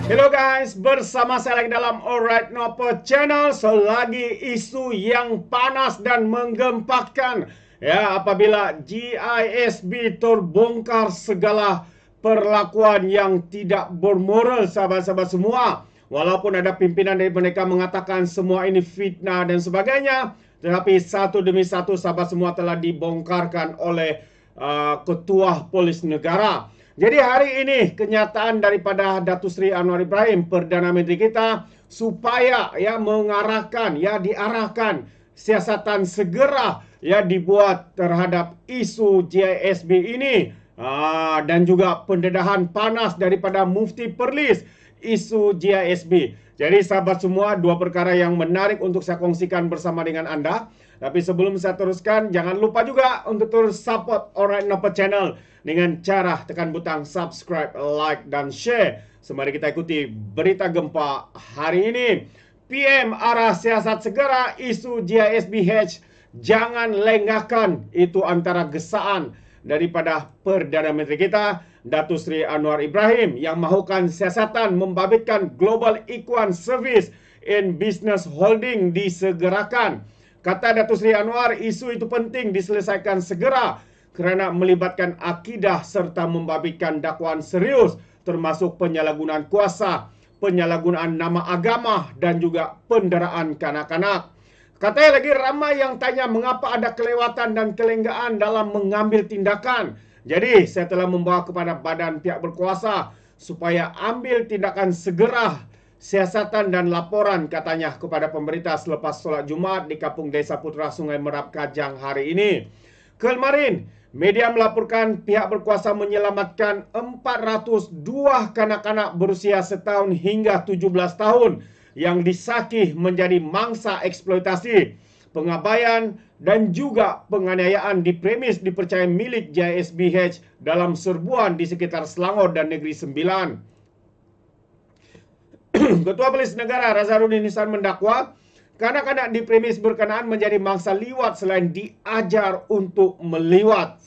Hello guys, bersama saya lagi dalam Alright Nopo Channel. Selagi isu yang panas dan menggempakan, ya, apabila GISB terbongkar segala perlakuan yang tidak bermoral, sahabat-sahabat semua. Walaupun ada pimpinan dari mereka mengatakan semua ini fitnah dan sebagainya, tetapi satu demi satu sahabat semua telah dibongkarkan oleh Ketua Polis Negara. Jadi hari ini kenyataan daripada Datuk Seri Anwar Ibrahim, Perdana Menteri kita, supaya ya mengarahkan, ya diarahkan siasatan segera ya dibuat terhadap isu GISB ini, dan juga pendedahan panas daripada Mufti Perlis isu GISB. Jadi sahabat semua, dua perkara yang menarik untuk saya kongsikan bersama dengan Anda. Tapi sebelum saya teruskan, jangan lupa juga untuk terus support Alright Nopo Channel dengan cara tekan butang subscribe, like, dan share. Semari kita ikuti berita gempa hari ini. PM arah siasat segera isu GISBH, jangan lengahkan. Itu antara gesaan daripada Perdana Menteri kita, Datuk Seri Anwar Ibrahim, yang mahukan siasatan membabitkan Global Equine Service in Business Holding disegerakan. Kata Datuk Seri Anwar, isu itu penting diselesaikan segera kerana melibatkan akidah serta membabitkan dakwaan serius, termasuk penyalahgunaan kuasa, penyalahgunaan nama agama, dan juga penderaan kanak-kanak. Katanya lagi, ramai yang tanya mengapa ada kelewatan dan kelenggaan dalam mengambil tindakan. Jadi saya telah membawa kepada badan pihak berkuasa supaya ambil tindakan segera, siasatan dan laporan, katanya, kepada pemerintah selepas solat Jumaat di Kampung Desa Putra Sungai Merap Kajang hari ini. Kemarin, media melaporkan pihak berkuasa menyelamatkan 402 kanak-kanak berusia setahun hingga 17 tahun yang disakih menjadi mangsa eksploitasi, pengabaian dan juga penganiayaan di premis dipercaya milik GISBH dalam serbuan di sekitar Selangor dan Negeri Sembilan. Ketua Polis Negara Razarudin Hissan mendakwa kanak-kanak di premis berkenaan menjadi mangsa liwat selain diajar untuk meliwat.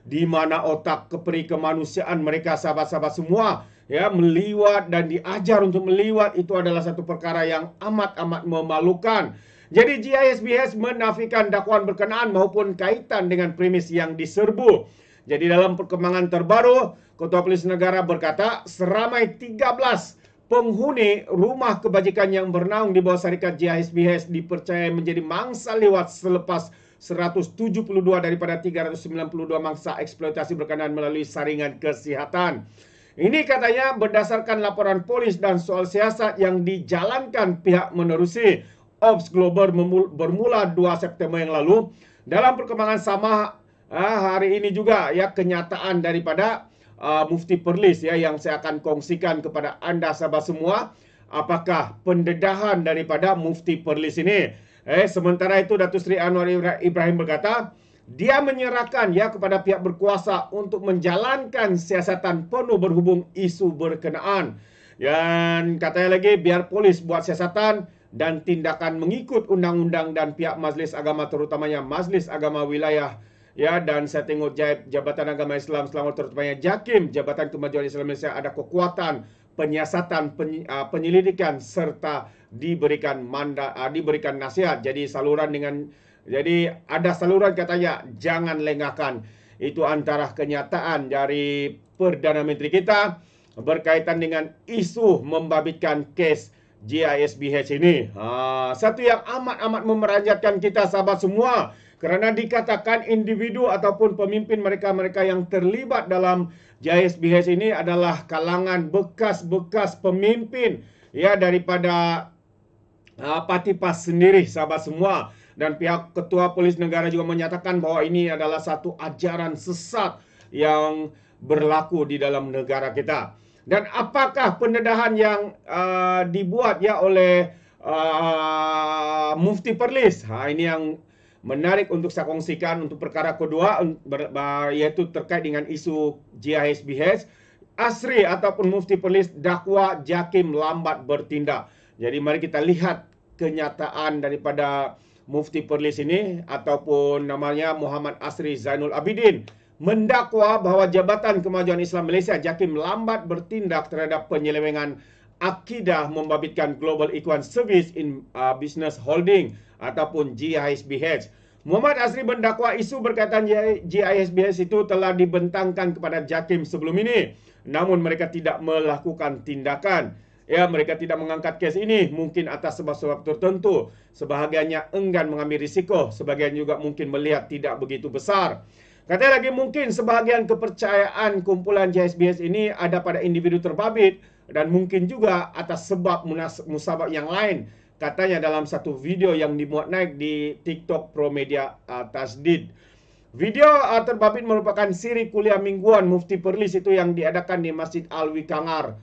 Di mana otak keperi kemanusiaan mereka, sahabat-sahabat semua, ya, meliwat dan diajar untuk meliwat itu adalah satu perkara yang amat-amat memalukan. Jadi GISBH menafikan dakwaan berkenaan maupun kaitan dengan premis yang diserbu. Jadi dalam perkembangan terbaru, Ketua Polis Negara berkata seramai 13 penghuni rumah kebajikan yang bernaung di bawah syarikat GISBH dipercayai menjadi mangsa liwat selepas 172 daripada 392 mangsa eksploitasi berkenaan melalui saringan kesihatan. Ini katanya berdasarkan laporan polis dan soal siasat yang dijalankan pihak menerusi Ops Global bermula 2 September yang lalu. Dalam perkembangan sama hari ini juga, ya, kenyataan daripada Mufti Perlis, ya, yang saya akan kongsikan kepada Anda sahabat semua. Apakah pendedahan daripada Mufti Perlis ini? Sementara itu Datuk Seri Anwar Ibrahim berkata, dia menyerahkan, ya, kepada pihak berkuasa untuk menjalankan siasatan penuh berhubung isu berkenaan. Dan katanya lagi, biar polis buat siasatan dan tindakan mengikut undang-undang dan pihak Majlis Agama, terutamanya Majlis Agama Wilayah, ya, dan saya tengok Jabatan Agama Islam Selangor, terutamanya JAKIM, Jabatan Kemajuan Islam Malaysia, ada kekuatan penyiasatan, penyelidikan serta diberikan nasihat. Jadi ada saluran katanya, jangan lengahkan. Itu antara kenyataan dari Perdana Menteri kita berkaitan dengan isu membabitkan kes GISBH ini. Satu yang amat-amat memeranjatkan kita sahabat semua, kerana dikatakan individu ataupun pemimpin mereka-mereka yang terlibat dalam GISBH ini adalah kalangan bekas-bekas pemimpin, ya, daripada parti PAS sendiri, sahabat semua. Dan pihak Ketua Polis Negara juga menyatakan bahwa ini adalah satu ajaran sesat yang berlaku di dalam negara kita. Dan apakah pendedahan yang dibuat, ya, oleh Mufti Perlis? Ini yang menarik untuk saya kongsikan. Untuk perkara kedua, yaitu terkait dengan isu GISBH. Asri ataupun Mufti Perlis dakwa JAKIM lambat bertindak. Jadi mari kita lihat kenyataan daripada Mufti Perlis ini, ataupun namanya Muhammad Asri Zainul Abidin, mendakwa bahawa Jabatan Kemajuan Islam Malaysia JAKIM lambat bertindak terhadap penyelewengan akidah membabitkan Global Ikhwan Service in Business Holding ataupun GISBH. Muhammad Azri mendakwa isu berkaitan GISBH itu telah dibentangkan kepada JAKIM sebelum ini, namun mereka tidak melakukan tindakan. Ya, mereka tidak mengangkat kes ini mungkin atas sebab-sebab tertentu. Sebahagiannya enggan mengambil risiko, sebahagian juga mungkin melihat tidak begitu besar. Katanya lagi mungkin sebahagian kepercayaan kumpulan GISBH ini ada pada individu terbabit dan mungkin juga atas sebab musabab yang lain. Katanya dalam satu video yang dimuat naik di TikTok Pro Media Tasdid. Video terbabit merupakan siri kuliah mingguan Mufti Perlis itu yang diadakan di Masjid Alwi Kangar.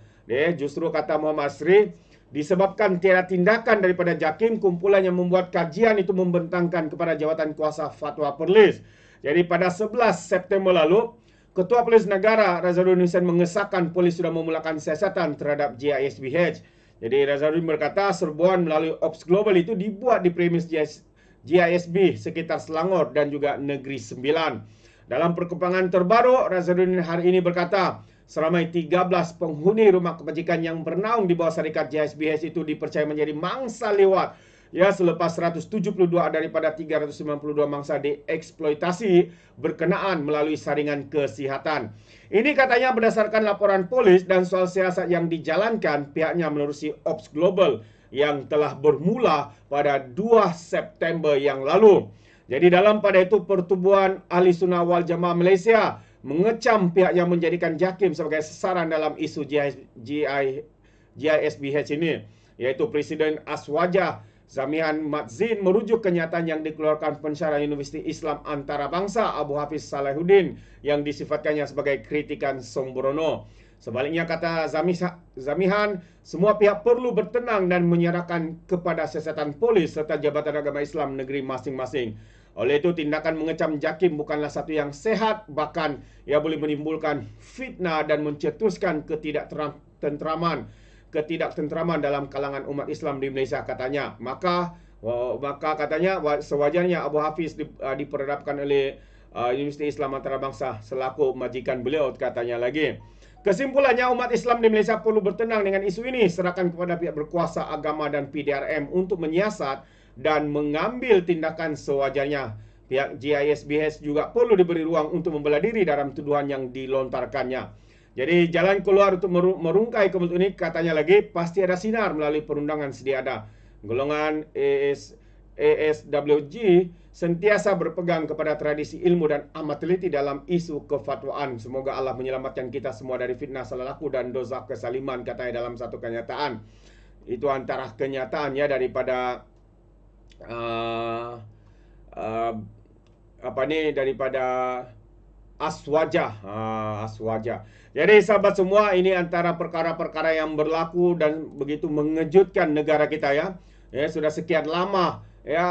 Justru kata Muhammad Asri, disebabkan tiada tindakan daripada JAKIM, kumpulan yang membuat kajian itu membentangkan kepada Jawatan Kuasa Fatwa Perlis. Jadi pada 11 September lalu, Ketua Polis Negara Razarudin Husain mengesahkan polis sudah memulakan siasatan terhadap GISBH. Jadi Razarudin berkata serbuan melalui Ops Global itu dibuat di premis GISB sekitar Selangor dan juga Negeri Sembilan. Dalam perkembangan terbaru, Razarudin hari ini berkata, seramai 13 penghuni rumah kebajikan yang bernaung di bawah syarikat GISBH itu dipercaya menjadi mangsa lewat. Ya, selepas 172 daripada 392 mangsa dieksploitasi berkenaan melalui saringan kesihatan. Ini katanya berdasarkan laporan polis dan soal siasat yang dijalankan pihaknya menerusi Ops Global yang telah bermula pada 2 September yang lalu. Jadi dalam pada itu Pertubuhan Ahli Sunnah Wal Jamaah Malaysia mengecam pihak yang menjadikan JAKIM sebagai sasaran dalam isu GISBH ini, yaitu Presiden Aswaja Zamihan Madzin merujuk kenyataan yang dikeluarkan pensyarah Universiti Islam Antarabangsa Abu Hafiz Salahuddin yang disifatkannya sebagai kritikan sembrono. Sebaliknya kata Zamihan, semua pihak perlu bertenang dan menyerahkan kepada siasatan polis serta Jabatan Agama Islam negeri masing-masing. Oleh itu, tindakan mengecam JAKIM bukanlah satu yang sehat, bahkan ia boleh menimbulkan fitnah dan mencetuskan ketidaktentraman dalam kalangan umat Islam di Malaysia, katanya. Maka katanya sewajarnya Abu Hafiz diperhadapkan oleh Universiti Islam Antarabangsa selaku majikan beliau, katanya lagi. Kesimpulannya, umat Islam di Malaysia perlu bertenang dengan isu ini, serahkan kepada pihak berkuasa agama dan PDRM untuk menyiasat dan mengambil tindakan sewajarnya. Pihak GISBH juga perlu diberi ruang untuk membela diri dalam tuduhan yang dilontarkannya. Jadi jalan keluar untuk merungkai kebetulan ini, katanya lagi, pasti ada sinar melalui perundangan sedia ada. Golongan ASWG sentiasa berpegang kepada tradisi ilmu dan amat teliti dalam isu kefatwaan. Semoga Allah menyelamatkan kita semua dari fitnah salah laku dan dosa kesaliman, katanya dalam satu kenyataan. Itu antara kenyataan ya daripada daripada Aswaja. Jadi sahabat semua, ini antara perkara-perkara yang berlaku dan begitu mengejutkan negara kita ya. Sudah sekian lama ya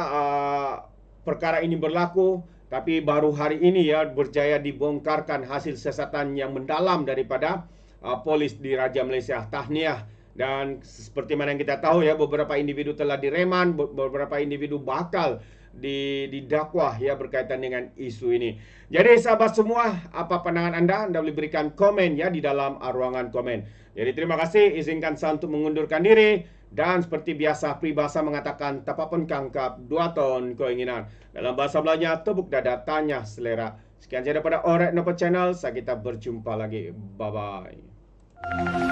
perkara ini berlaku, tapi baru hari ini ya berjaya dibongkarkan hasil siasatan yang mendalam daripada polis di Raja Malaysia. Tahniah. Dan seperti mana yang kita tahu ya, beberapa individu telah direman, beberapa individu bakal didakwah ya berkaitan dengan isu ini. Jadi sahabat semua, apa pandangan Anda? Anda boleh berikan komen ya di dalam ruangan komen. Jadi terima kasih, izinkan saya untuk mengundurkan diri. Dan seperti biasa, peribahasa mengatakan tapapun kangkap, 2 ton keinginan. Dalam bahasa Melayu, tepuk dada, tanya selera. Sekian saja daripada Alright Nopo Channel. Kita berjumpa lagi. Bye-bye.